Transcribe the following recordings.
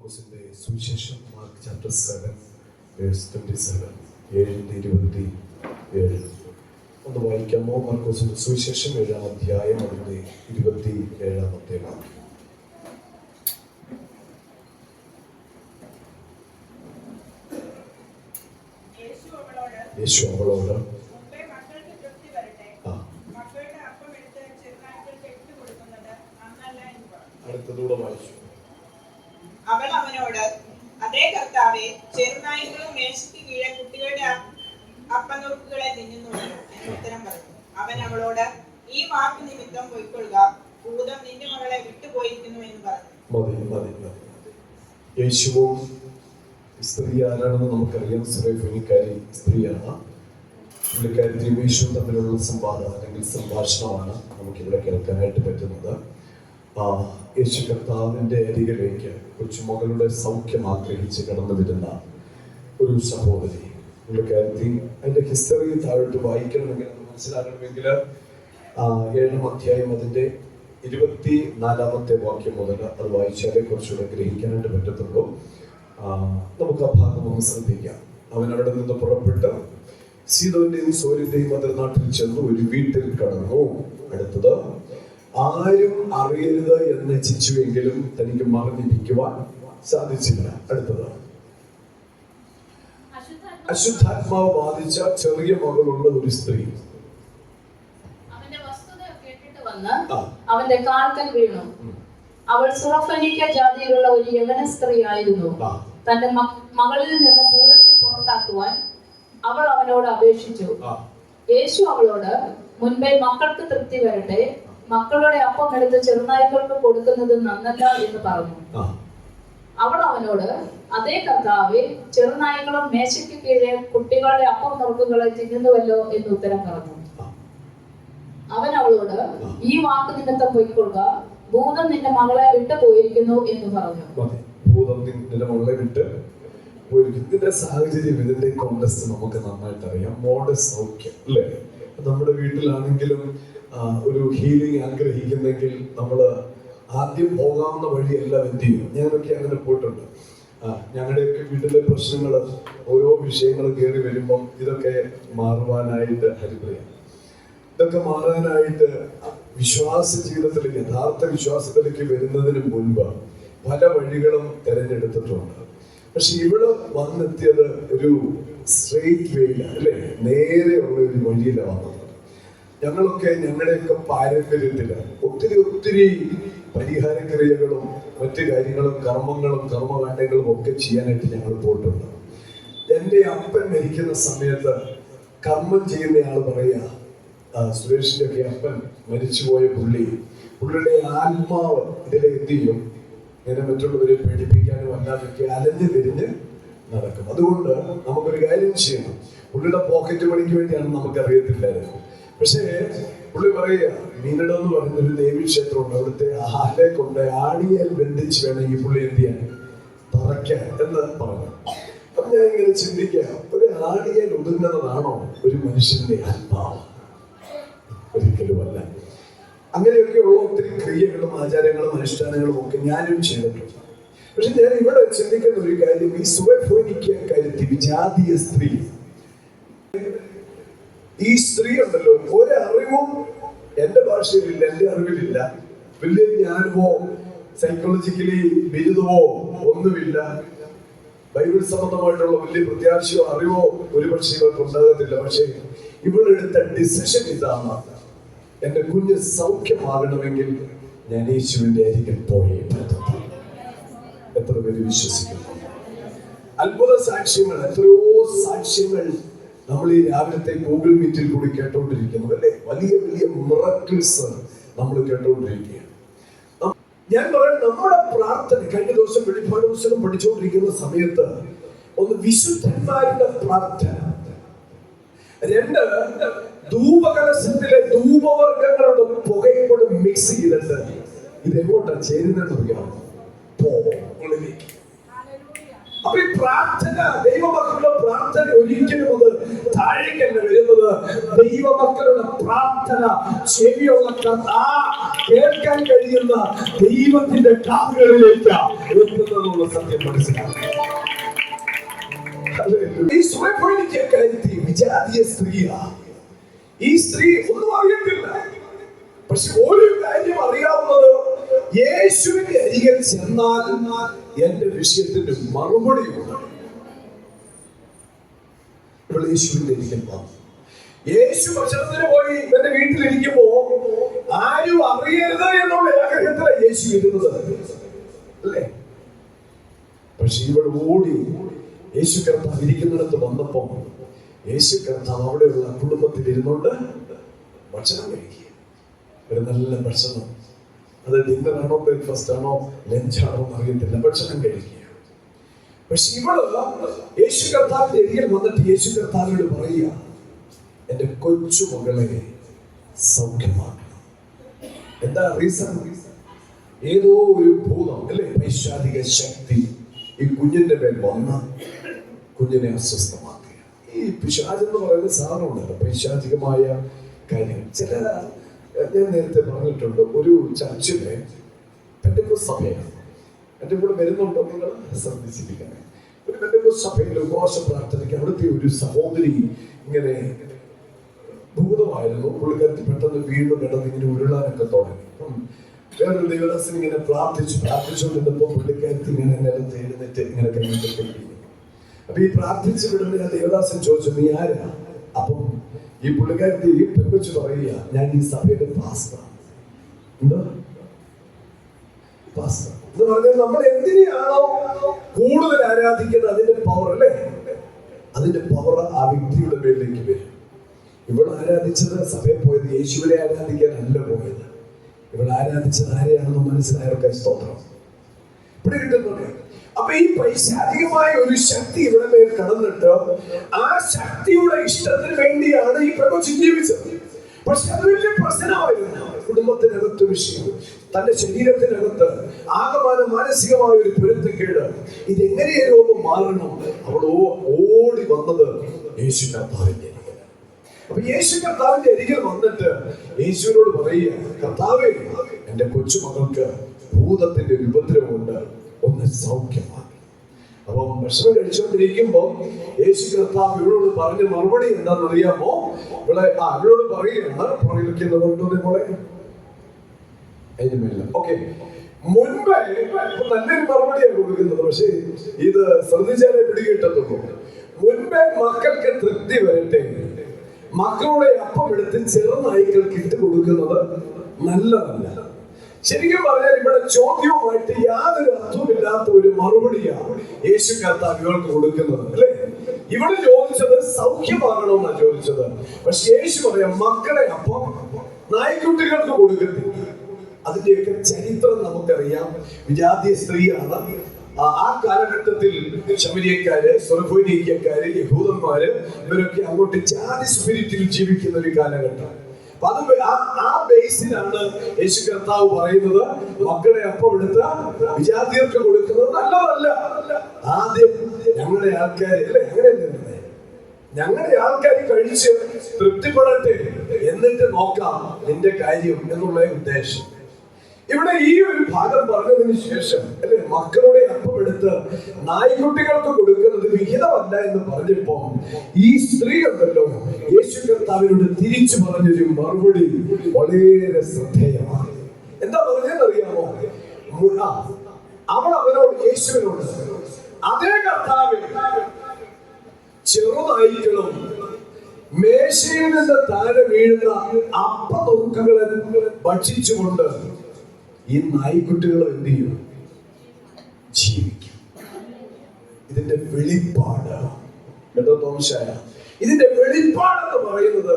മാർക്കോസിന്റെ സുവിശേഷം mark chapter 7 verse 27 7:27 ഒന്ന് വായിക്കാമോ? മാർക്കോസിന്റെ സുവിശേഷം 7-ാം അധ്യായം അതിന്റെ 27-ാമത്തെ വാക്യം. യേശു അവളോട് അടുത്തതൂടെ വായിച്ചു. അവൾ അവനോട്, അതേ കർത്താവേ, ചെറുനായ്ക്കളും മേശയ്ക്ക് കീഴെ കുട്ടികളുടെ അപ്പനുറുക്കുകളെ തിന്നുന്നുവല്ലോ എന്ന് ഉത്തരം പറഞ്ഞു. അവൻ അവളോട്, ഈ വാക്ക് നിമിത്തം പൊയ്ക്കൊള്ളുക, ഭൂതം നിന്റെ മകളെ വിട്ടുപോയിരിക്കുന്നു എന്ന് പറഞ്ഞു. യേശുവും സ്ത്രീ ആരാണെന്ന് നമുക്കറിയാം. ഫെനിക്കാരി സ്ത്രീയാണ്. പുള്ളിക്കാരിയും യേശുവും തമ്മിലുള്ള സംവാദം അല്ലെങ്കിൽ സംഭാഷണമാണ് നമുക്കിവിടെ കേൾക്കാനായിട്ട് പറ്റുന്നത്. യേശു കർത്താവിൻ്റെ അരികിലേക്ക് കൊച്ചുമകളുടെ സൗഖ്യം ആഗ്രഹിച്ച് കടന്നു വരുന്ന ഒരു സഹോദരി. പുള്ളിക്കാരത്തി അതിൻ്റെ ഹിസ്റ്ററി താഴോട്ട് വായിക്കണമെങ്കിൽ അത് മനസ്സിലാക്കണമെങ്കിൽ 7-ാം അധ്യായം അതിൻ്റെ 24-ാമത്തെ വാക്യം മുതൽ അത് വായിച്ചാലേ കുറച്ചുകൂടെ ഗ്രഹിക്കാനായിട്ട് പറ്റത്തുള്ളൂ. നമുക്ക് ആ ഭാഗം ഒന്ന് ശ്രദ്ധിക്കാം. അവൻ അവിടെ നിന്ന് പുറപ്പെട്ട് സീദോന്റെയും സോരിന്റെയും അതിർനാട്ടിൽ ചെന്ന് ഒരു വീട്ടിൽ കടന്നു. അടുത്തത്, ആരും അറിയരുത് എന്ന് ഇച്ഛിച്ചുവെങ്കിലും തനിക്ക് മറഞ്ഞിരിക്കുവാൻ സാധിച്ചില്ല. അടുത്തത്, അശുദ്ധാത്മാവ് ബാധിച്ച ചെറിയ മകളുള്ള ഒരു സ്ത്രീ അവന്റെ വസ്തുത കേട്ടിട്ട് വന്ന് അവന്റെ കാൽക്കൽ വീണു. അവൾ സുറഫനിക്ക ജാതിയിലുള്ള ഒരു യവന സ്ത്രീ ആയിരുന്നു. തന്റെ മകളിൽ നിന്ന് ഭൂതത്തെ പുറത്താക്കുവാൻ അവൾ അവനോട് അപേക്ഷിച്ചു. യേശു അവളോട്, മുൻപേ മക്കൾക്ക് തൃപ്തി വരട്ടെ, മക്കളുടെ അപ്പം എടുത്ത് ചെറുനായ്ക്കൾക്ക് കൊടുക്കുന്നത് നന്നല്ല എന്ന് പറഞ്ഞു. അവൾ അവനോട്, അതേ കർത്താവേ, ചെറുനായ്ക്കളും മേശയ്ക്ക് കീഴെ കുട്ടികളുടെ അപ്പം നുറുക്കുകളെ തിന്നുന്നുവല്ലോ എന്ന് ഉത്തരം പറഞ്ഞു. അവൻ അവളോട്, ഈ വാക്ക് നിമിത്തം പൊയ്ക്കൊള്ളുക, ഭൂതം നിന്റെ മകളെ വിട്ടു പോയിരിക്കുന്നു എന്ന് പറഞ്ഞു. ഭൂതം നിന്റെ മകളെ വിട്ട് പോയിരിക്കുന്നു. ഇതിന്റെ സാഹചര്യം, ഇതിന്റെ കോണ്ടസ്റ്റ് നമുക്ക് നന്നായിട്ട് അറിയാം. മോഡൽ സൗഖ്യം അല്ലേ? നമ്മുടെ വീട്ടിലാണെങ്കിലും ഒരു ഹീലിംഗ് ആഗ്രഹിക്കുന്നെങ്കിൽ നമ്മൾ ആദ്യം പോകാവുന്ന വഴിയെല്ലാം എന്ത് ചെയ്യും? ഞാനൊക്കെ അങ്ങനെ പോയിട്ടുണ്ട്. ഞങ്ങളുടെയൊക്കെ വീട്ടിലെ പ്രശ്നങ്ങൾ, ഓരോ വിഷയങ്ങൾ കയറി വരുമ്പം ഇതൊക്കെ മാറുവാനായിട്ട് ഹരിപ്രിയം, ഇതൊക്കെ മാറാനായിട്ട് വിശ്വാസ ജീവിതത്തിലേക്ക്, യഥാർത്ഥ വിശ്വാസത്തിലേക്ക് വരുന്നതിന് മുൻപ് പല വഴികളും തിരഞ്ഞെടുത്തിട്ടുണ്ട്. പക്ഷെ ഇവിടെ വന്നെത്തിയത് ഒരു സ്ട്രെയിറ്റ് വേയിലാണ് അല്ലേ? നേരെയുള്ള ഒരു വഴിയിലാണ് വന്നത്. ഞങ്ങളൊക്കെ ഞങ്ങളുടെയൊക്കെ പാരമ്പര്യത്തില് ഒത്തിരി പരിഹാരക്രിയകളും മറ്റു കാര്യങ്ങളും കർമ്മങ്ങളും കർമ്മകാണ്ഡങ്ങളും ഒക്കെ ചെയ്യാനായിട്ട് ഞങ്ങൾ പോയിട്ടുണ്ട്. എൻ്റെ അപ്പൻ മരിക്കുന്ന സമയത്ത് കർമ്മം ചെയ്യുന്നയാൾ പറയാ, സുരേഷിന്റെ ഒക്കെ അപ്പൻ മരിച്ചുപോയ പുള്ളിയുടെ ആത്മാവ് ഇതിലെ എന്ത് ചെയ്യും? ഇങ്ങനെ മറ്റുള്ളവരെ പേടിപ്പിക്കാനും അല്ലാതൊക്കെ അലഞ്ഞു തിരിഞ്ഞ് നടക്കും. അതുകൊണ്ട് നമുക്കൊരു കാര്യം ചെയ്യണം. പുള്ളിയുടെ പോക്കറ്റ് പണിക്ക് വേണ്ടിയാണ് നമുക്കറിയത്തില്ലായിരുന്നു. പക്ഷേ പുള്ളി പറയുക, മീനടം എന്ന് പറയുന്നൊരു ദേവീക്ഷേത്രമുണ്ട്, അവിടുത്തെ ആലെ കൊണ്ട് ആണിയാൽ ബന്ധിച്ച് വേണമെങ്കിൽ പുള്ളി എന്ത് ചെയ്യാൻ തറയ്ക്കാൻ എന്ന് പറഞ്ഞു. അപ്പൊ ഞാൻ ഇങ്ങനെ ചിന്തിക്കാം, ഒരു ആണിയാൽ ഒതുങ്ങുന്നതാണോ ഒരു മനുഷ്യന്റെ ആത്മാവ്? ഒരിക്കലുമല്ല. അങ്ങനെയൊക്കെയുള്ള ഒത്തിരി ക്രിയകളും ആചാരങ്ങളും അനുഷ്ഠാനങ്ങളും ഒക്കെ ഞാനും ചെയ്തിട്ടുണ്ട്. പക്ഷെ ഞാൻ ഇവിടെ ചിന്തിക്കുന്ന ഒരു കാര്യം, ഈ സുറഫോനിക്കക്കാരത്തി വിജാതീയ സ്ത്രീ, ഈ സ്ത്രീ ഉണ്ടല്ലോ, ഒരറിവും എന്റെ ഭാഷയിലില്ല, എന്റെ അറിവിലില്ല, വലിയ ജ്ഞാനമോ സൈക്കോളജിക്കലി ബിരുദമോ ഒന്നുമില്ല, ബൈബിൾ സംബന്ധമായിട്ടുള്ള വലിയ പ്രത്യാശയോ അറിവോ ഒരു പക്ഷേ ഇവർക്ക് ഉണ്ടാകത്തില്ല. പക്ഷെ ഇവളെടുത്ത ഡിസിഷൻ ഇതാണ്, എന്റെ കുഞ്ഞ് സൗഖ്യമാകണമെങ്കിൽ ഞാൻ യേശുവിന്റെ അരികിൽ പോയേ പറ്റൂ. എത്ര പേര് വിശ്വസിക്കുന്നു? അത്ഭുത സാക്ഷ്യങ്ങൾ, എത്രയോ സാക്ഷ്യങ്ങൾ നമ്മൾ ഈ രാവിലത്തെ ഗൂഗിൾ മീറ്റിൽ കൂടി കേട്ടോണ്ടിരിക്കുന്നു അല്ലേ? വലിയ മിറക്കിൾസ് നമ്മൾ കേട്ടോണ്ടിരിക്കുകയാണ്. ഞാൻ പറയാം, നമ്മുടെ പ്രാർത്ഥന, കഴിഞ്ഞ ദിവസം വെളിപ്പാട് പുസ്തകം പഠിച്ചുകൊണ്ടിരിക്കുന്ന സമയത്ത് ഒന്ന് വിശുദ്ധന്മാരുടെ പ്രാർത്ഥന, 2 ധൂപകലശത്തിലെ ധൂപവർഗങ്ങളുടെ പുകയോട് മിക്സ് ചെയ്തിട്ട് ഇത് എങ്ങോട്ടാണ് ചേരുന്നതെന്ന് അറിയാം? പോളിലേക്ക്. അപ്പൊ ഈ പ്രാർത്ഥന, ദൈവമക്കളുടെ പ്രാർത്ഥന ഒരിക്കലും അത് താഴേക്കല്ല വരുന്നത്. ദൈവമക്കളുടെ പ്രാർത്ഥന ചെവിയുള്ള കേൾക്കാൻ കഴിയുന്ന ദൈവത്തിന്റെ കാതുകളിലേക്ക് എത്തുന്നത്. എന്നുള്ള സത്യം മനസ്സിലാക്കി. ഈ സുറഫോനിക്കക്കാരത്തി വിജാതീയ സ്ത്രീയാ. ഈ സ്ത്രീ ഒന്നും അറിയത്തില്ല. പക്ഷെ ഒരു കാര്യം അറിയാവുന്നത്, യേശുവിന്റെ അരികിൽ ചെന്നാൽ എന്റെ വിഷയത്തിന് മറുപടിയുണ്ട്. ഇപ്പോൾ യേശുവിന്റെ അരികിൽ വന്നു. യേശു ഭക്ഷണത്തിന് പോയി എന്റെ വീട്ടിലിരിക്കുമ്പോ ആരും അറിയരുത് എന്നുള്ള ആഗ്രഹത്തിലാണ് യേശു ഇരുന്നത്, അല്ലേ? പക്ഷെ ഇവൾ ഓടി യേശു കർത്താവ് ഇരിക്കുന്നിടത്ത് വന്നപ്പോ യേശു കർത്താവ് അവിടെയുള്ള കുടുംബത്തിൽ ഇരുന്നുകൊണ്ട് ഭക്ഷണം കഴിക്കുക. ഒരു നല്ല ഭക്ഷണം, അത് ഡിന്നറാണോ ബ്രേക്ക്ഫാസ്റ്റ് ആണോ ലഞ്ചാണോ എന്ന് അറിയത്തില്ല, ഭക്ഷണം കഴിക്കുക. പക്ഷെ ഇവള് യേശു കർത്താവിന്റെ അരികിൽ വന്നിട്ട് യേശു കർത്താവിനോട് പറയുക, എന്റെ കൊച്ചു മകളെ സൗഖ്യമാക്കണം. എന്താ റീസൺ? ഏതോ ഒരു ഭൂതം, അല്ലെ, പൈശാചിക ശക്തി ഈ കുഞ്ഞിന്റെ മേൽ വന്ന് കുഞ്ഞിനെ അസ്വസ്ഥമാക്കുക. ഈ പിശാച് എന്ന് പറയുന്ന സാധനമുണ്ടല്ലോ, പൈശാചികമായ കാര്യങ്ങൾ. ചില, ഞാൻ നേരത്തെ പറഞ്ഞിട്ടുണ്ട്, ഒരു ചർച്ചിലെ പെന്തക്കോസ്ത് സഭയാണ്. എൻ്റെ കൂടെ വരുന്നുണ്ടോ നിങ്ങൾ ശ്രദ്ധിച്ചിരിക്കണേ. ഒരു പെന്തക്കോസ്ത് സഭയിൽ ഉപവാസ പ്രാർത്ഥനയ്ക്ക് അവിടുത്തെ ഒരു സഹോദരി ഇങ്ങനെ ഭൂതമായിരുന്നു. പുള്ളിക്കാരത്തി പെട്ടെന്ന് വീണ്ടും കിടന്ന് ഇങ്ങനെ ഉരുളാനൊക്കെ തുടങ്ങി. വേറൊരു ദേവദാസൻ ഇങ്ങനെ പ്രാർത്ഥിച്ചുകൊണ്ടിരുന്നപ്പോൾ പുള്ളിക്കാരത്തി ഇങ്ങനെ നിലത്ത് എഴുന്നേറ്റ് ഇങ്ങനെ കഴിഞ്ഞിട്ട്. അപ്പൊ ഈ പ്രാർത്ഥിച്ചു വിടുന്ന ദേവദാസൻ ചോദിച്ചു, നീ ആരാ? അപ്പം ഈ പുള്ളിക്കാരത്തി പെൺകൊച്ചു പറയുക, ഞാൻ ഈ സഭയുടെ പാസ്റ്റർ. എന്താ പാസ്റ്റർ എന്ന് പറഞ്ഞാൽ നമ്മൾ എന്തിനെയാണോ കൂടുതൽ ആരാധിക്കുന്നത് അതിന്റെ പവർ, അല്ലേ? അതിന്റെ പവർ ആ വ്യക്തിയുടെ പേരിലേക്ക് വരും. ഇവിടെ ആരാധിച്ചത്, സഭയിൽ പോയത് യേശുവിനെ ആരാധിക്കാനല്ല പോയത്. ഇവിടെ ആരാധിച്ചത് ആരെയാണെന്ന് മനസ്സിലായവർക്ക് സ്തോത്രം. ഇവിടെ കിട്ടുന്നുണ്ട്. അപ്പൊ ഈ പൈശാചികമായ ഒരു ശക്തി ഇവിടെ മേൽ കടന്നിട്ട് ആ ശക്തിയുടെ ഇഷ്ടത്തിന് വേണ്ടിയാണ് ഈ പ്രപഞ്ചം ജീവിച്ചത്. പക്ഷെ അത് വലിയ പ്രശ്നമായിരുന്നു. കുടുംബത്തിനകത്ത് വിഷയം, തന്റെ ശരീരത്തിനകത്ത് ആകമാനം മാനസികമായ ഒരു പൊരുത്തക്കേട്. ഇതെങ്ങനെയാലും ഒന്ന് മാറണം. അവൾ ഓടി വന്നത് യേശു കർത്താവിന്റെ. അപ്പൊ യേശു കർത്താവിന്റെ അരികിൽ വന്നിട്ട് യേശുവിനോട് പറയുക, കർത്താവേ, എന്റെ കൊച്ചുമകൾക്ക് ഭൂതത്തിന്റെ ഒരു ഉപദ്രവമുണ്ട്, ഒന്ന് സൗഖ്യമാക്കി. അപ്പം ഭക്ഷണം കഴിച്ചുകൊണ്ടിരിക്കുമ്പോ യേശു കർത്താവ് ഇവളോട് പറഞ്ഞ മറുപടി എന്താണെന്ന് അറിയാമോ? ഇവളോട് പറയുകയാണ്, പുറകിലിരിക്കുന്ന കൊണ്ടുവന്ന് മോളെ അതിന് മേലെ. ഓക്കെ, മുൻപേ നല്ലൊരു മറുപടിയാണ് കൊടുക്കുന്നത്. പക്ഷേ ഇത് ശ്രദ്ധിച്ചാലേ പിടികിട്ടത്തുള്ളൂ. മുൻപേ മക്കൾക്ക് തൃപ്തി വരട്ടെ, മക്കളുടെ അപ്പം എടുത്ത് ചെറുനായ്ക്കൾക്ക് ഇട്ട് കൊടുക്കുന്നത് നല്ലതല്ല. ശരിക്കും പറഞ്ഞാൽ ഇവിടെ ചോദ്യവുമായിട്ട് യാതൊരു അർത്ഥവുമില്ലാത്ത ഒരു മറുപടിയാണ് യേശു കർത്താവ് ഇവർക്ക് കൊടുക്കുന്നത്, അല്ലേ? ഇവിടെ ചോദിച്ചത് സൗഖ്യമാകണമെന്നാണ് ചോദിച്ചത്. പക്ഷെ യേശു പറയാം, മക്കളെ അപ്പം നായ്ക്കുട്ടികൾക്ക് കൊടുക്കത്തില്ല. അതിന്റെയൊക്കെ ചരിത്രം നമുക്കറിയാം. വിജാതീയ സ്ത്രീയാണ്. ആ കാലഘട്ടത്തിൽ ശമരിയക്കാര്, സ്വരഫോനിക്കക്കാര്, യഹൂദന്മാര് ഇവരൊക്കെ അങ്ങോട്ട് ജാതി സ്പിരിറ്റിൽ ജീവിക്കുന്ന ഒരു കാലഘട്ടം. അത് ആ ബേസിലാണ് യേശു കർത്താവ് പറയുന്നത്, മക്കളെ അപ്പം എടുത്ത് വിജാതിയർക്ക് കൊടുക്കുന്നത് നല്ലതല്ല. ആദ്യം ഞങ്ങളുടെ ആൾക്കാർ, അല്ലെ, അങ്ങനെ ഞങ്ങളുടെ ആൾക്കാർ കഴിച്ച് തൃപ്തിപ്പെടട്ടെ, എന്നിട്ട് നോക്കാം നിന്റെ കാര്യം എന്നുള്ള ഉദ്ദേശം. ഇവിടെ ഈ ഒരു ഭാഗം പറഞ്ഞതിന് ശേഷം, അല്ലെ, മക്കളുടെ അപ്പം എടുത്ത് നായ്ക്കുട്ടികൾക്ക് കൊടുക്കുന്നത് വിഹിതമല്ല എന്ന് പറഞ്ഞപ്പോ ഈ സ്ത്രീ ഉണ്ടല്ലോ യേശു കർത്താവിനോട് തിരിച്ചു പറഞ്ഞൊരു മറുപടി വളരെ ശ്രദ്ധേയമാണ്. എന്താ പറഞ്ഞതെന്നറിയാമോ? അവൾ അവനോട്, യേശുവിനോട്, അതേ കർത്താവ്, ചെറുനായ്ക്കളും മേശയിൽ നിന്ന് താഴെ വീഴുന്ന അപ്പനുറുക്കുകളെ ഭക്ഷിച്ചുകൊണ്ട് ഈ നായ്ക്കുട്ടികൾ എന്ത് ചെയ്യും? ജീവിക്കും. ഇതിന്റെ വെളിപ്പാട് കേട്ടോ തോമശായ. ഇതിന്റെ വെളിപ്പാടെന്ന് പറയുന്നത്,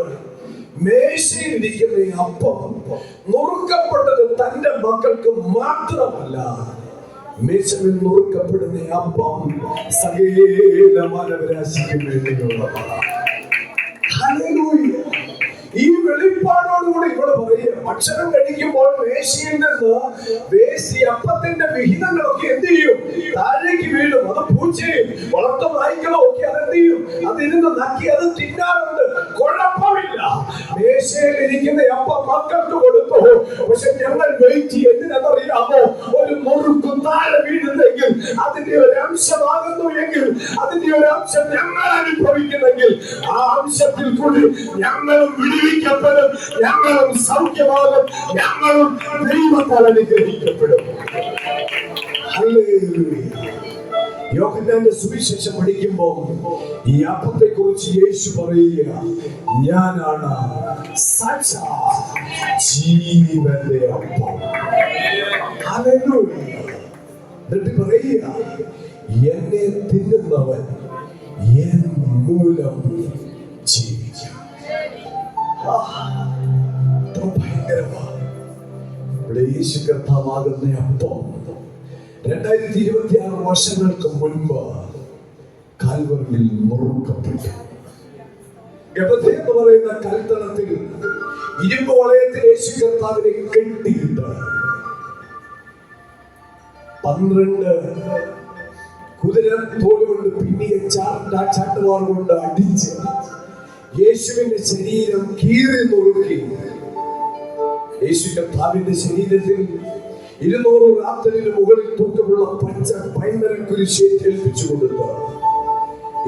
മേശയിൽ ഇരിക്കുന്ന ഈ അപ്പം നുറുക്കപ്പെട്ടത് തന്റെ മക്കൾക്ക് മാത്രമല്ല, മേശയിൽ നുറുക്കപ്പെടുന്ന അപ്പം സകല മാനവരാശിക്ക് വേണ്ടിയുള്ളതാണ്. ഈ വെളിപ്പാടോടുകൂടി ഇവിടെ പറയുക, ഭക്ഷണം കഴിക്കുമ്പോൾ മേശയിൽ നിന്ന് വേശി അപ്പത്തിന്റെ വിഹിതങ്ങളൊക്കെ എന്ത് ചെയ്യും? താഴേക്ക് വീഴും. അത് പൂച്ചയും വളർത്തു നായ്ക്കളും ഒക്കെ അതെന്ത് ചെയ്യും? അതിരുന്ന് നക്കി അത് തിന്നാറുണ്ട്, കുഴപ്പമില്ല. മേശയിലിരിക്കുന്ന അപ്പം മക്കൾക്ക് കൊടുത്തു. പക്ഷെ ഞങ്ങൾ വെയിറ്റ് എന്തിനെന്നറിയാമോ? ഒരു മുറുക്ക് താഴെ വീഴുന്നെങ്കിൽ അതിന്റെ ഒരു അംശമാകുന്നു എങ്കിൽ, അതിന്റെ ഒരു അംശം ഞങ്ങൾ അനുഭവിക്കുന്നെങ്കിൽ, ആ അംശത്തിൽ കൂടി ഞങ്ങളും വിടുവിക്കപ്പെടും, ഞങ്ങളും സൗഖ്യമാകും, ഞങ്ങളും ദൈവത്താൽ അനുഗ്രഹിക്കപ്പെടും. ഹല്ലേലൂയ. യോഹന്നാന്റെ സുവിശേഷം പഠിക്കുമ്പോൾ ഈ അപ്പത്തെ കുറിച്ച് യേശു പറയുക, ഞാനാണ് സാക്ഷാൽ ജീവന്റെ അപ്പം. ഹല്ലേലൂയ. എന്നിട്ട് പറയുക, എന്നെ തിന്നുന്നവൻ എൻ മൂലം ജീവിക്കും. ഭയങ്കരമാണ്. ഇവിടെ യേശു കർത്താവാകുന്ന അപ്പം 2026 വർഷങ്ങൾക്ക് മുൻപ് കാൽവറിയിൽ മുറുക്കപ്പെട്ടു. ഗബഥ എന്ന് പറയുന്ന കൽത്തളത്തിൽ ഇരുമ്പ് വളയത്തിൽ യേശു കർത്താവിനെ കെട്ടിയിട്ട് 12 കുതിര തോലുകൊണ്ട് പിന്നിയ ചാട്ടുവാർ കൊണ്ട് അടിച്ച് യേശുവിന്റെ ശരീരം കീറി മുറുക്കി. യേശു കർത്താവിന്റെ ശരീരത്തിൽ 200 റാത്തലിന് മുകളിൽ തൂക്കമുള്ള പച്ച പൈമരം കുരിശേൽപ്പിച്ചു കൊടുത്ത്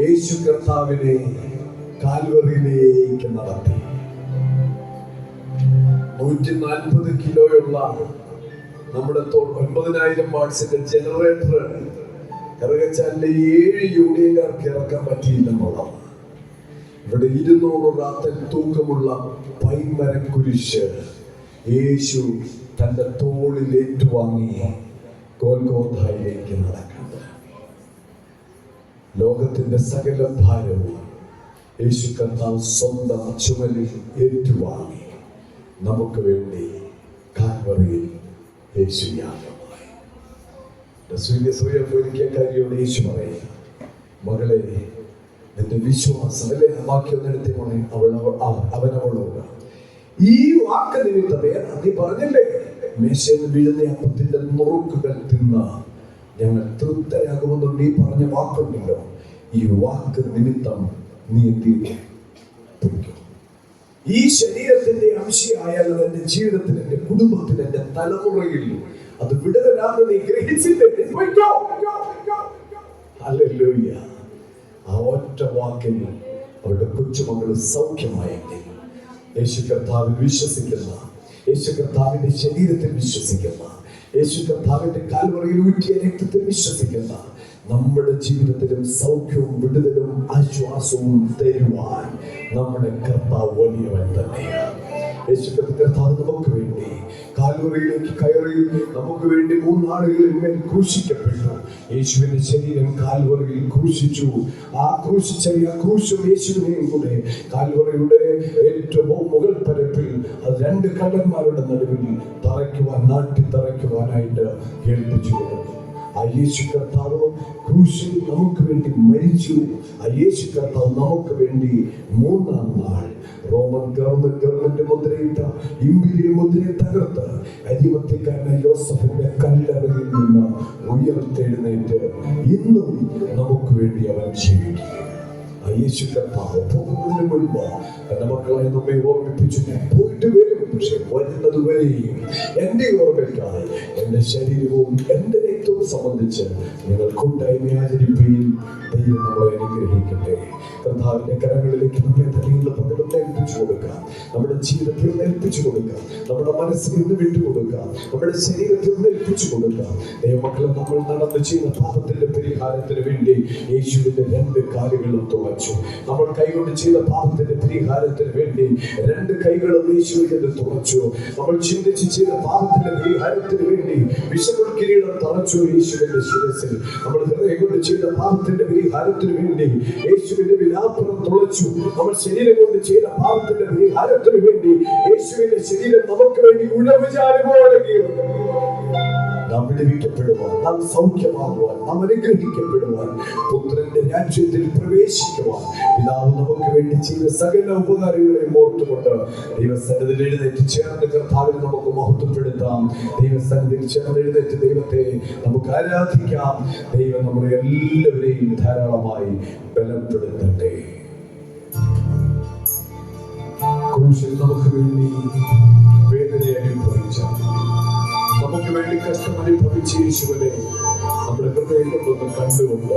യേശു കർത്താവിനെ കാൽവറിയിലേക്ക് നടത്തി. 140 കിലോയുള്ള നമ്മുടെ 9000 വാട്ട്സിന്റെ ജനറേറ്റർ കറുകച്ചാലിലെ 7 യൂണിയൻകാർക്ക് ഇറക്കാൻ പറ്റിയില്ലെന്നുള്ളതാണ്. ഇവിടെ 200 റാത്തൽ തൂക്കമുള്ള പൈമരം കുരിശ് യേശു തന്റെ തോളിൽ ഏറ്റുവാങ്ങി ഗോൽഗോഥായിലേക്ക് നടക്കുന്നത്. ലോകത്തിന്റെ സകല ഭാരവും യേശു കർത്താവ് സ്വന്തം ചുമലിൽ ഏറ്റുവാങ്ങി നമുക്ക് വേണ്ടി കാൽവറിയിൽ യേശു യാഗമായി. കാര്യയോട് യേശു പറയുക, മകളെ, നിന്റെ വിശ്വാസം അല്ലേ വാക്യൊന്നെടുത്തി പോണേ. അവനവളോട് ഈ വാക്ക് നിമിത്തമേ, നീ പറഞ്ഞില്ലേ മേശയിൽ വീഴുന്ന അപ്പത്തിന്റെ നുറുക്കുകൾ തിന്ന് ഞങ്ങൾ തൃപ്തരാകുമെന്ന് നീ പറഞ്ഞ വാക്കുണ്ടല്ലോ, ഈ വാക്ക് നിമിത്തം നീ എന്തിരിക്കും? ഈ ശരീരത്തിന്റെ അംശയായാൽ എന്റെ ജീവിതത്തിൽ, എന്റെ കുടുംബത്തിൽ, എന്റെ തലമുറയിൽ അത് വിടുതലാണെന്ന് നീ ഗ്രഹിച്ചില്ലേ? ഹല്ലേലൂയ. ആ ഒറ്റ വാക്കിൽ അവരുടെ കൊച്ചുമകൾ സൗഖ്യമായെങ്കിൽ യേശു കർത്താവിൽ വിശ്വസിക്കുന്ന, യേശു കർത്താവിന്റെ ശരീരത്തിൽ വിശ്വസിക്കുന്ന, യേശു കർത്താവിന്റെ കാൽവറിയിൽ ഊറ്റിയ രക്തത്തിൽ വിശ്വസിക്കുന്ന നമ്മുടെ ജീവിതത്തിലും സൗഖ്യവും വിടുതലും ആശ്വാസവും തരുവാൻ നമ്മുടെ കർത്താവ് വലിയവൻ തന്നെയാണ്. യേശു കർത്താവ് നമുക്ക് വേണ്ടി കാൽവറിയിലേക്ക് കയറി നമുക്ക് വേണ്ടി 3 നാളുകളിൽ മേൽ ക്രൂശിക്കപ്പെട്ടു. യേശുവിന്റെ ശരീരം കാൽവറിയിൽ ക്രൂശിച്ചു. ആ ക്രൂശിച്ച ക്രൂശും യേശുവിനെയും കൂടെ കാൽവറിയുടെ ഏറ്റവും മുകൾ പരപ്പിൽ 2 കള്ളന്മാരുടെ നടുവിൽ നാട്ടി തറയ്ക്കുവാനായിട്ട് ഏൽപ്പിച്ചു കൊടുത്തു. ആ യേശു കർത്താവ് ക്രൂശിൽ നമുക്ക് വേണ്ടി മരിച്ചു. ആ യേശു കർത്താവ് നമുക്ക് വേണ്ടി 3-ാം നാൾ റോമൻ ഗവൺമെന്റ് മുദ്രയിട്ട ഇംപീരിയൽ മുദ്രയെ തകർത്ത് അരിമത്യക്കാരനായ യോസഫിന്റെ കല്ലറയിൽ നിന്ന് ഉയർത്തെഴുന്നേറ്റ് ഇന്നും നമുക്ക് വേണ്ടി അവൻ ജീവിക്കുക. ആ യേശു കർത്താവ് പോകുന്നതിന് മുൻപ് എന്റെ മക്കളെ നമ്മെ ഓർമ്മിപ്പിച്ചു, ഞാൻ പോയിട്ട് വരും, പക്ഷെ വരുന്നത് വരെയും എന്റെ ഓർമ്മയ്ക്കായി എന്റെ ശരീരവും എന്റെ രക്തവും സംബന്ധിച്ച് നിങ്ങൾ കൂട്ടായ്മ ആചരിക്കുകയും ദൈവം നമ്മളെ അനുഗ്രഹിക്കട്ടെ. കർത്താവിന്റെ കരങ്ങളിലേക്ക് നമ്മെ തന്നെയുള്ള പകലൊന്ന് ഏൽപ്പിച്ചു കൊടുക്കാം. നമ്മുടെ ജീവിതത്തിൽ ഒന്ന് ഏൽപ്പിച്ചു കൊടുക്കാം. നമ്മുടെ മനസ്സിൽ ഒന്ന് വിട്ടുകൊടുക്കാം. നമ്മുടെ ശരീരത്തിൽ ഒന്ന് ഏൽപ്പിച്ചു കൊടുക്കാം. ദൈവമക്കളെ, നമ്മൾ നടന്നു ചെയ്ത പാപത്തിന്റെ പരിഹാരത്തിന് വേണ്ടി യേശുവിന്റെ 2 കാലുകളും തുളച്ചു. നമ്മൾ കൈകൊണ്ട് ചെയ്ത പാപത്തിന്റെ പരിഹാരത്തിന് വേണ്ടി 2 കൈകളും യേശുവിന്റെ തുളച്ചു. നമ്മൾ ചിന്തിച്ച് ചെയ്ത പാപത്തിന്റെ പരിഹാരത്തിന് വേണ്ടി വിശുദ്ധ കിരീടം തളച്ചു യേശുവിന്റെ ശിരസിൽ. നമ്മൾ ഹൃദയം കൊണ്ട് ചെയ്ത പാപത്തിന്റെ പരിഹാരത്തിന് വേണ്ടി യേശുവിന്റെ വിലാപ്പുറം തുളച്ചു. നമ്മൾ ശരീരം കൊണ്ട് ചെയ്ത പാപത്തിന്റെ പരിഹാരത്തിന് വേണ്ടി യേശുവിന്റെ ശരീരം നമുക്ക് വേണ്ടി ഉഴവുചാലുപോലെ കീറുന്നു. നാം വിടുവിക്കപ്പെടുവാൻ, നാം സൗഖ്യമാകുവാൻ, നാം അനുഗ്രഹിക്കപ്പെടുവാൻ, പുത്രന്റെ രാജ്യത്തിൽ പ്രവേശിക്കുവാൻ പിതാവ് നമുക്ക് വേണ്ടി ചെയ്ത സകല ഉപകാരങ്ങളെയും ഓർത്തുകൊണ്ട് ദൈവസന്നിധിയിൽ എഴുന്നേറ്റ് ചേർന്ന് കർത്താവിനെ നമുക്ക് മഹത്വപ്പെടുത്താം. ദൈവസന്നിധിയിൽ ചേർന്ന് എഴുന്നേറ്റ് ദൈവത്തെ നമുക്ക് ആരാധിക്കാം. ദൈവം നമ്മുടെ എല്ലാവരെയും ധാരാളമായി ബലപ്പെടുത്തട്ടെ. ക്രൂശിൽ നമുക്ക് വേണ്ടി വേദന അനുഭവിച്ച, നമുക്ക് വേണ്ടി കഷ്ടം അനുഭവിച്ച യേശുവിനെ നമ്മുടെ ഹൃദയം കൊണ്ടൊന്ന് കണ്ടുകൊണ്ട്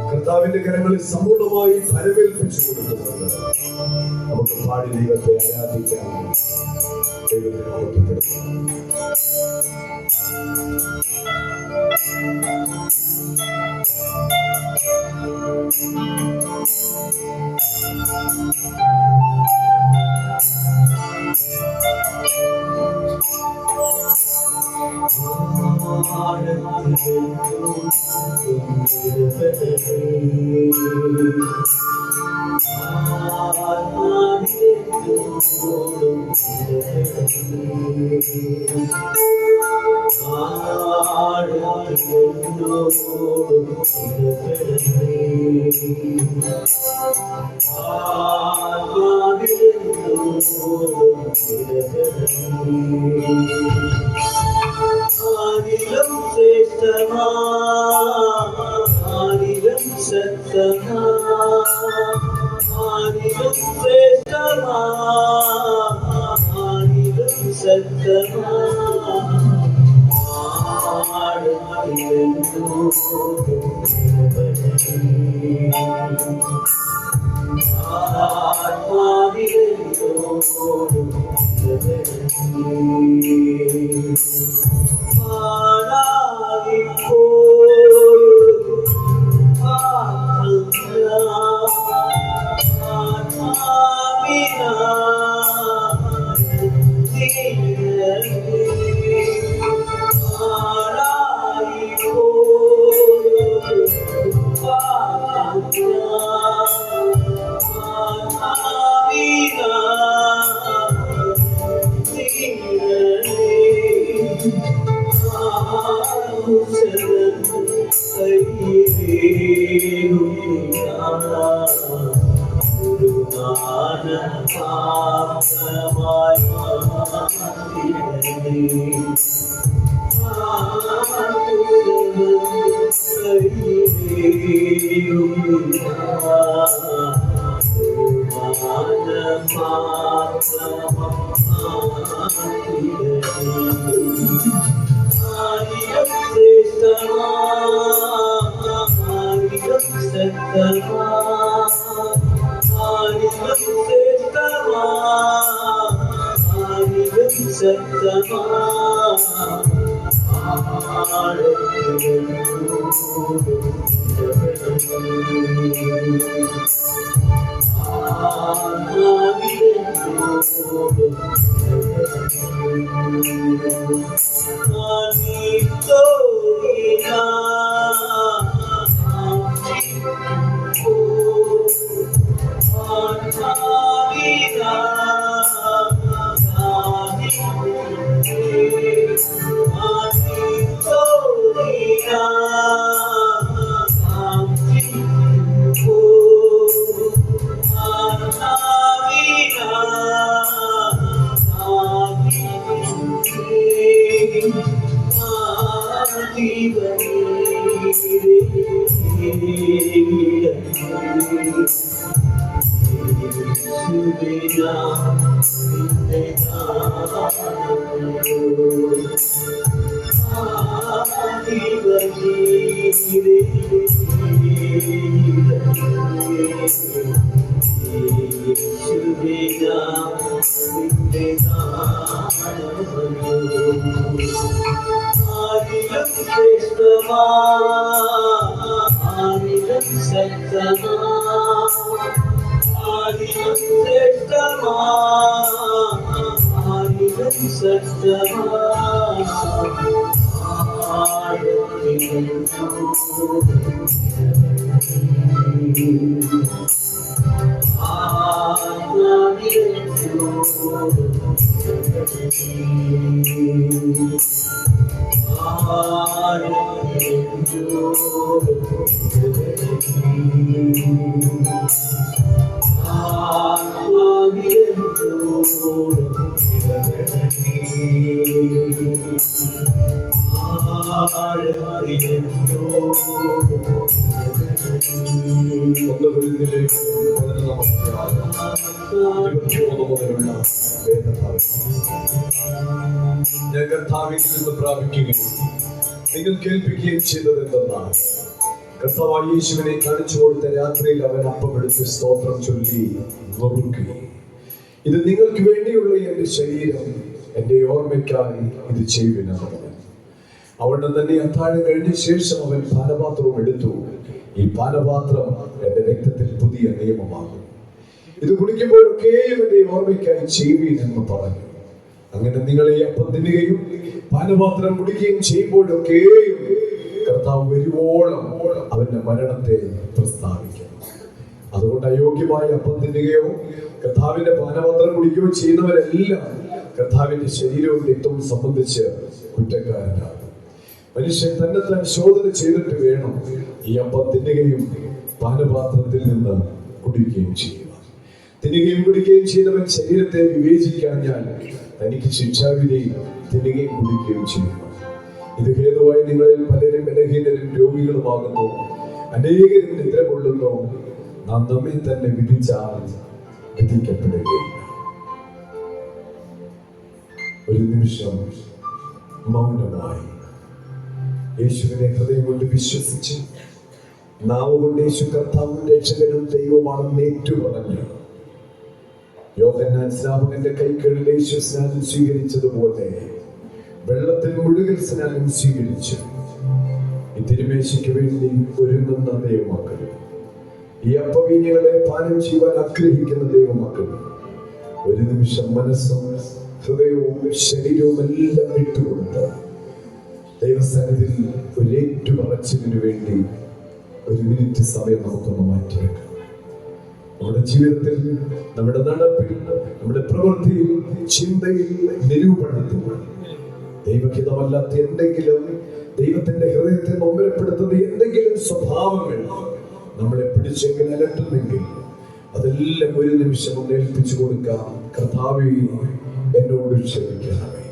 കർത്താവിന്റെ കരങ്ങളിൽ സമ്പൂർണ്ണമായി ഫലമേൽപ്പിച്ചു കൊടുക്കുന്നുണ്ട്. നമുക്ക് പാടി ദൈവത്തെ ആരാധിക്കാം, ദൈവത്തെ മഹത്വപ്പെടുത്താം. 21 മുതലുള്ള വേദഭാഗം ഞാൻ കർത്താവിൽ നിന്ന് പ്രാപിക്കുകയും നിങ്ങൾ കേൾപ്പിക്കുകയും ചെയ്തത് എന്തെന്നാൽ, കർത്താവായ യേശുവിനെ കാണിച്ചു കൊടുത്ത രാത്രിയിൽ അവൻ അപ്പമെടുത്ത് സ്തോത്രം ചൊല്ലി നുറുക്കി, ഇത് നിങ്ങൾക്ക് വേണ്ടിയുള്ള എന്റെ ശരീരം, എന്റെ ഓർമ്മയ്ക്കായി ഇത് ചെയ്യുവിനെന്ന് പറഞ്ഞു. അവിടെ തന്നെ അത്താഴം കഴിഞ്ഞ ശേഷം അവൻ പാനപാത്രവും എടുത്തു, ഈ പാനപാത്രം എന്റെ രക്തത്തിൽ പുതിയ നിയമമാകും, ഇത് കുടിക്കുമ്പോഴൊക്കെയും എന്റെ ഓർമ്മയ്ക്കായി ചെയ്യുവിൻ എന്ന് പറഞ്ഞു. അങ്ങനെ നിങ്ങൾ ഈ അപ്പം തിന്നുകയും പാനപാത്രം കുടിക്കുകയും ചെയ്യുമ്പോഴൊക്കെയും കർത്താവ് വരുവോളം അവന്റെ മരണത്തെ പ്രസ്താവിക്കും. അതുകൊണ്ട് അയോഗ്യമായ അപ്പം തിന്നുകയോ കർത്താവിന്റെ പാനപാത്രം കുടിക്കുകയോ ചെയ്യുന്നവരെല്ലാം കർത്താവിന്റെ ശരീരവും രക്തവും സംബന്ധിച്ച് കുറ്റക്കാരനാകും. മനുഷ്യൻ തന്നെത്താൻ ശോധന ചെയ്തിട്ട് വേണം ഈ അപ്പം തിന്നുകയും പാനപാത്രത്തിൽ നിന്ന് കുടിക്കുകയും ചെയ്യുക. തിന്നുകയും കുടിക്കുകയും ചെയ്യുന്നവൻ ശരീരത്തെ വിവേചിക്കാഞ്ഞാൽ തനിക്ക് ശിക്ഷാവിധി തിന്നുകയും കുടിക്കുകയും ചെയ്യുന്നു. ഇത് ഹേതുവായി നിങ്ങളിൽ പലരും ബലഹീനരും രോഗികളുമാകുന്നു, അനേകരും നിദ്ര കൊള്ളുന്നു. നാം നമ്മെ തന്നെ വിധിച്ചാൽ വിധിക്കപ്പെടുകയില്ല. ഒരു നിമിഷം മൗനമായി യേശുവിനെ ഹൃദയം കൊണ്ട് വിശ്വസിച്ച് നാവ് കൊണ്ട് യേശു കർത്താവും രക്ഷകനും ദൈവമാണെന്ന് ഏറ്റുപറഞ്ഞു. യോഹന്നാൻ സ്നാപകന്റെ കൈകളിൽ യേശു സ്നാനം സ്വീകരിച്ചതുപോലെ വെള്ളത്തിൽ മുഴുകൽ സ്നാനം സ്വീകരിച്ചു. ഈ തിരുമേശയ്ക്ക് വേണ്ടി ഒരുങ്ങുന്ന ദൈവമക്കൾ, ഈ അപ്പവീഞ്ഞുകളെ പാനം ചെയ്യുവാൻ ആഗ്രഹിക്കുന്ന ദൈവമക്കൾ, ഒരു നിമിഷം മനസ്സും ഹൃദയവും ശരീരവും എല്ലാം വിട്ടുകൊടുത്ത് ദൈവസന്നിധിയിൽ ഒരു ഏറ്റുപറച്ചിലിനു വേണ്ടി ഒരു മിനിറ്റ് സമയം നമുക്കൊന്ന് മാറ്റിവെക്കാം. നമ്മുടെ ജീവിതത്തിൽ, നമ്മുടെ നടപ്പിൽ, നമ്മുടെ പ്രവൃത്തിയിൽ, ചിന്തയിൽ, നിരൂപണത്തിൽ ദൈവഹിതമല്ലാത്ത എന്തെങ്കിലും, ദൈവത്തിന്റെ ഹൃദയത്തെ നൊമ്പരപ്പെടുത്തുന്ന എന്തെങ്കിലും സ്വഭാവങ്ങൾ നമ്മളെ പിടിച്ചെങ്കിൽ അലട്ടുന്നെങ്കിൽ അതെല്ലാം ഒരു നിമിഷം ഒന്ന് ഏൽപ്പിച്ചു കൊടുക്കാം. കർത്താവേ, എന്നോട് ക്ഷമിക്കണമേ.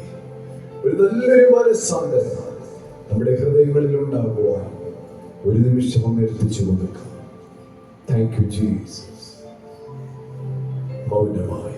ഒരു നല്ലൊരു മനസ്സാണ് നമ്മുടെ ഹൃദയങ്ങളിൽ ഉണ്ടാകുവാൻ ഒരു നിമിഷം ഒന്ന് ഏൽപ്പിച്ചു കൊടുക്കാം. Thank you Jesus. മൗനമായി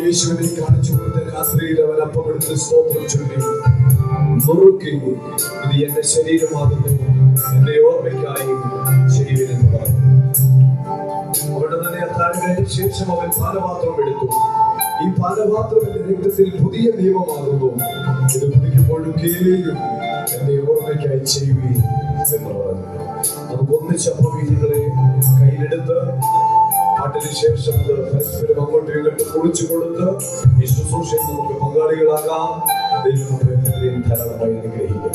യേശുവിനെ കാണിച്ചു കൊടുത്ത രാത്രിയിൽ അവൻ അപ്പമെടുത്ത് സ്തോത്രം ചൊല്ലി നുറുക്കി, ഇത് എന്റെ ശരീരമാകുന്നു, എന്റെ ഓർമ്മയ്ക്കായി ചെയ്യുവിനെന്ന് പറഞ്ഞു. അവിടെ തന്നെ അത്താഴം കഴിഞ്ഞ ശേഷം അവൻ പാനപാത്രം എടുത്തു, ഈ പാനപാത്രം എന്റെ രക്തത്തിൽ പുതിയ നിയമമാകുന്നു. ഇത് കുടിക്കുമ്പോഴും കേളിയും എന്റെ ഓർമ്മയ്ക്കായി ചെയ്യുകയും എന്ന് പറഞ്ഞു. നമുക്ക് ഒന്നിച്ച് അപവീതികളെ കയ്യിലെടുത്ത് പാട്ടിന് ശേഷം പരസ്പരം അങ്ങോട്ടും ഇങ്ങോട്ടും കുളിച്ചു കൊടുത്ത് ഈ ശുശ്രൂഷയിൽ നമുക്ക് പങ്കാളികളാകാം. ദൈവം നമ്മളെ എല്ലാവരെയും ധാരാളമായി അനുഗ്രഹിക്കും.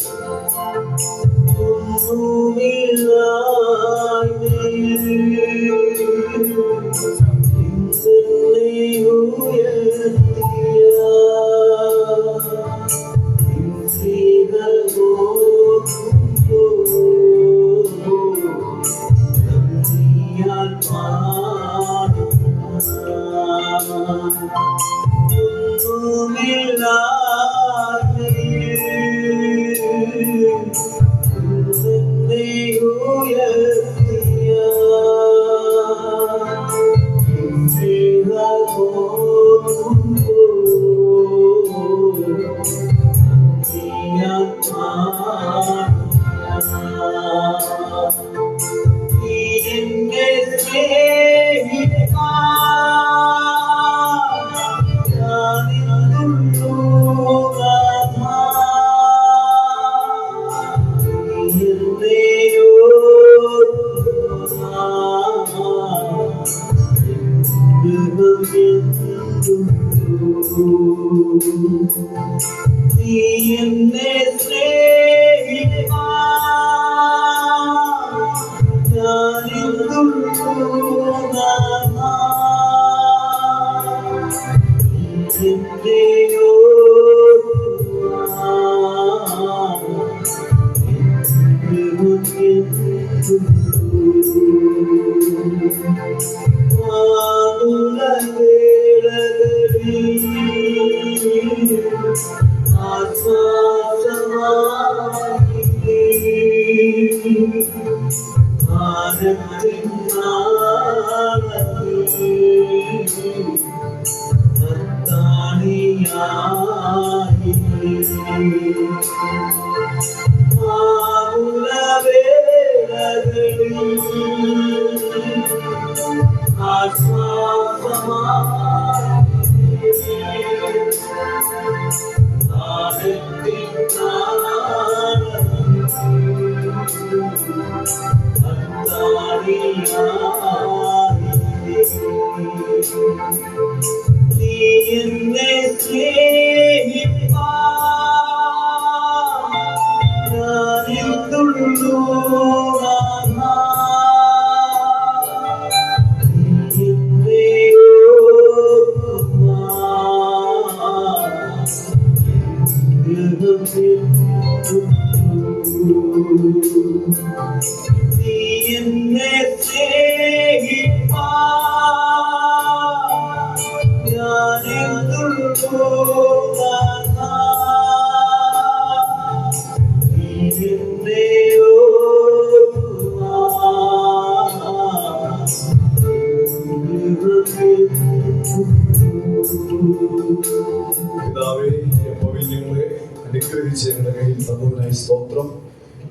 പിതാവേ, ഞങ്ങളെ അനുഗ്രഹിച്ച് ഞങ്ങളുടെ കയ്യിൽ തന്നതിനായി സ്തോത്രം.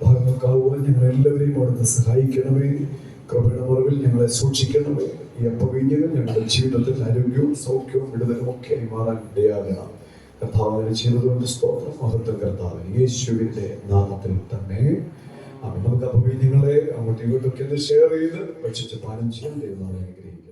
ഭാഗങ്ങൾക്കാവുവാൻ ഞങ്ങൾ എല്ലാവരെയും അവിടുന്ന് സഹായിക്കണമേ. കൃപയുടെ മറവിൽ ഞങ്ങളെ സൂക്ഷിക്കണമേ. ഈ അപ്പവീഞ്ഞകൾ ഞങ്ങളുടെ ജീവിതത്തിൽ ആരോഗ്യവും സൗഖ്യവും വിടുതലും ഒക്കെ മാറാൻ ഇടയാകണം. കർത്താവിനെ ചെയ്തതുകൊണ്ട് സ്തോത്രം. മഹത്വം കർത്താവ് യേശുവിന്റെ നാമത്തിൽ തന്നെ. നമുക്ക് അപ്പവീഞ്ഞങ്ങളെ അങ്ങോട്ടും ഇങ്ങോട്ടൊക്കെ ഷെയർ ചെയ്ത് ഭക്ഷിച്ച് പാനം ചെയ്യാൻ ദൈവം അനുഗ്രഹിക്കും.